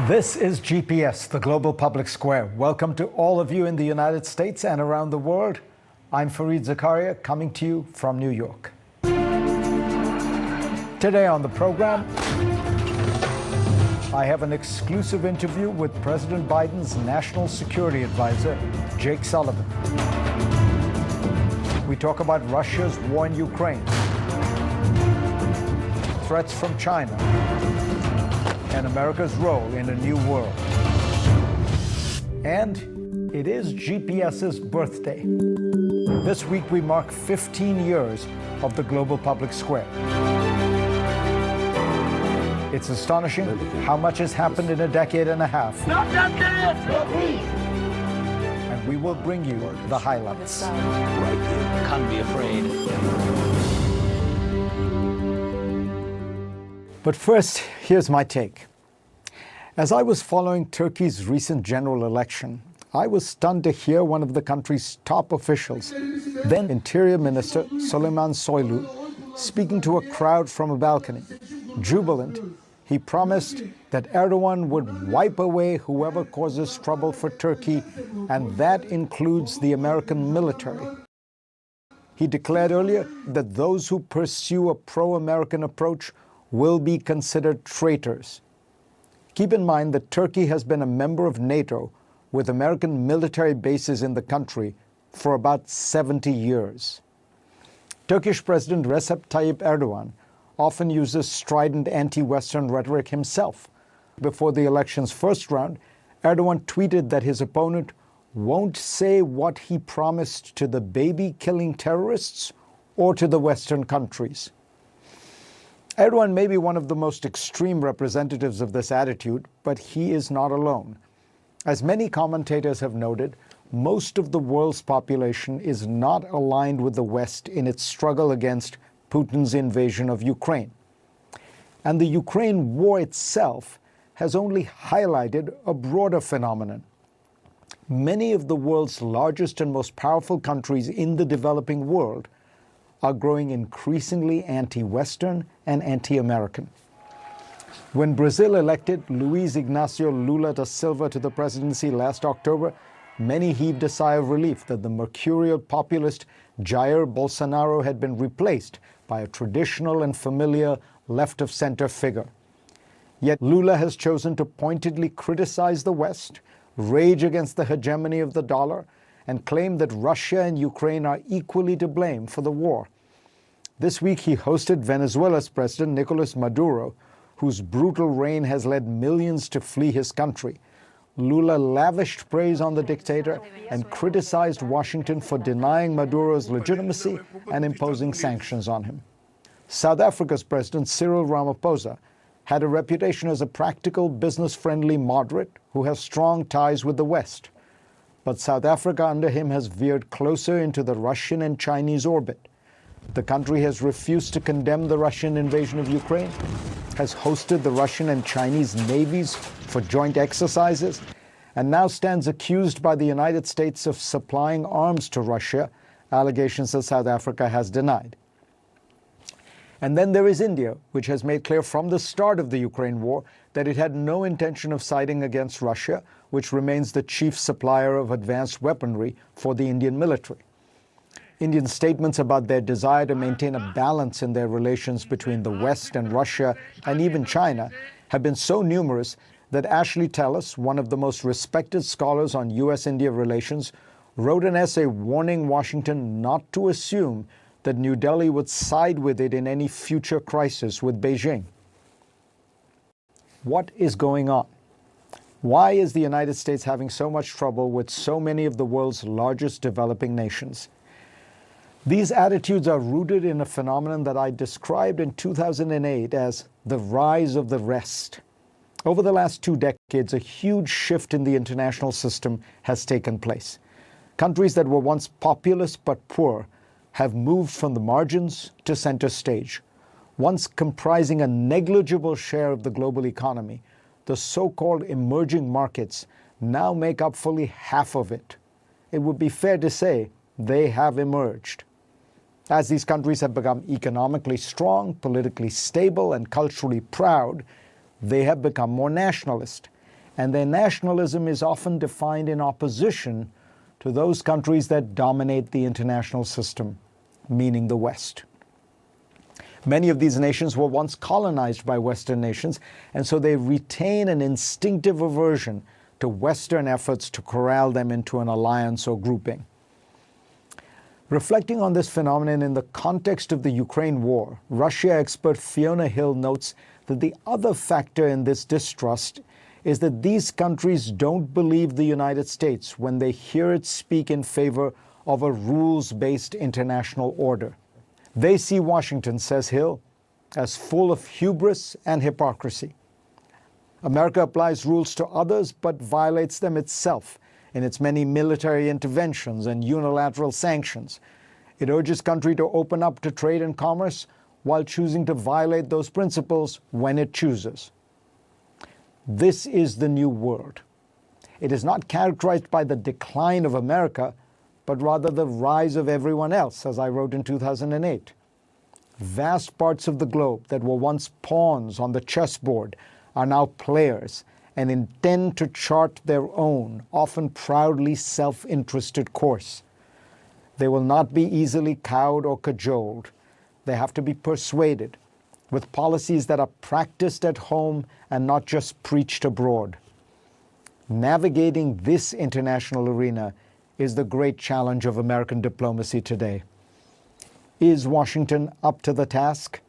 This is GPS, the Global Public Square. Welcome to all of you in the United States and around the world. I'm Fareed Zakaria, coming to you from New York. Today on the program, I have an exclusive interview with President Biden's National Security Advisor, Jake Sullivan. We talk about Russia's war in Ukraine, threats from China, and America's role in a new world. And it is GPS's birthday. This week we mark 15 years of the Global Public Square. It's astonishing how much has happened in a decade and a half. And we will bring you the highlights. Can't be afraid. But first, here's my take. As I was following Turkey's recent general election, I was stunned to hear one of the country's top officials, then Interior Minister Süleyman Soylu, speaking to a crowd from a balcony. Jubilant, he promised that Erdogan would wipe away whoever causes trouble for Turkey, and that includes the American military. He declared earlier that those who pursue a pro-American approach will be considered traitors. Keep in mind that Turkey has been a member of NATO with American military bases in the country for about 70 years. Turkish President Recep Tayyip Erdogan often uses strident anti-Western rhetoric himself. Before the election's first round, Erdogan tweeted that his opponent won't say what he promised to the baby-killing terrorists or to the Western countries. Erdogan may be one of the most extreme representatives of this attitude, but he is not alone. As many commentators have noted, most of the world's population is not aligned with the West in its struggle against Putin's invasion of Ukraine. And the Ukraine war itself has only highlighted a broader phenomenon. Many of the world's largest and most powerful countries in the developing world are growing increasingly anti-Western and anti-American. When Brazil elected Luiz Inácio Lula da Silva to the presidency last October, many heaved a sigh of relief that the mercurial populist Jair Bolsonaro had been replaced by a traditional and familiar left-of-center figure. Yet Lula has chosen to pointedly criticize the West, rage against the hegemony of the dollar, and claim that Russia and Ukraine are equally to blame for the war. This week he hosted Venezuela's President Nicolas Maduro, whose brutal reign has led millions to flee his country. Lula lavished praise on the dictator and criticized Washington for denying Maduro's legitimacy and imposing sanctions on him. South Africa's President Cyril Ramaphosa had a reputation as a practical, business-friendly moderate who has strong ties with the West. But South Africa under him has veered closer into the Russian and Chinese orbit. The country has refused to condemn the Russian invasion of Ukraine, has hosted the Russian and Chinese navies for joint exercises, and now stands accused by the United States of supplying arms to Russia, allegations that South Africa has denied. And then there is India, which has made clear from the start of the Ukraine war that it had no intention of siding against Russia, which remains the chief supplier of advanced weaponry for the Indian military. Indian statements about their desire to maintain a balance in their relations between the West and Russia and even China have been so numerous that Ashley Tellis, one of the most respected scholars on U.S.-India relations, wrote an essay warning Washington not to assume that New Delhi would side with it in any future crisis with Beijing. What is going on? Why is the United States having so much trouble with so many of the world's largest developing nations? These attitudes are rooted in a phenomenon that I described in 2008 as the rise of the rest. Over the last 2 decades, a huge shift in the international system has taken place. Countries that were once populous but poor have moved from the margins to center stage. Once comprising a negligible share of the global economy, the so-called emerging markets now make up fully half of it. It would be fair to say they have emerged. As these countries have become economically strong, politically stable, and culturally proud, they have become more nationalist. and their nationalism is often defined in opposition to those countries that dominate the international system, meaning the West. Many of these nations were once colonized by Western nations, and so they retain an instinctive aversion to Western efforts to corral them into an alliance or grouping. Reflecting on this phenomenon in the context of the Ukraine war, Russia expert Fiona Hill notes that the other factor in this distrust is that these countries don't believe the United States when they hear it speak in favor of a rules-based international order. They see Washington, says Hill, as full of hubris and hypocrisy. America applies rules to others but violates them itself in its many military interventions and unilateral sanctions. It urges countries to open up to trade and commerce while choosing to violate those principles when it chooses. This is the new world. It is not characterized by the decline of America, but rather the rise of everyone else, as I wrote in 2008. Vast parts of the globe that were once pawns on the chessboard are now players and intend to chart their own, often proudly self-interested course. They will not be easily cowed or cajoled. They have to be persuaded with policies that are practiced at home and not just preached abroad. Navigating this international arena is the great challenge of American diplomacy today. Is Washington up to the task?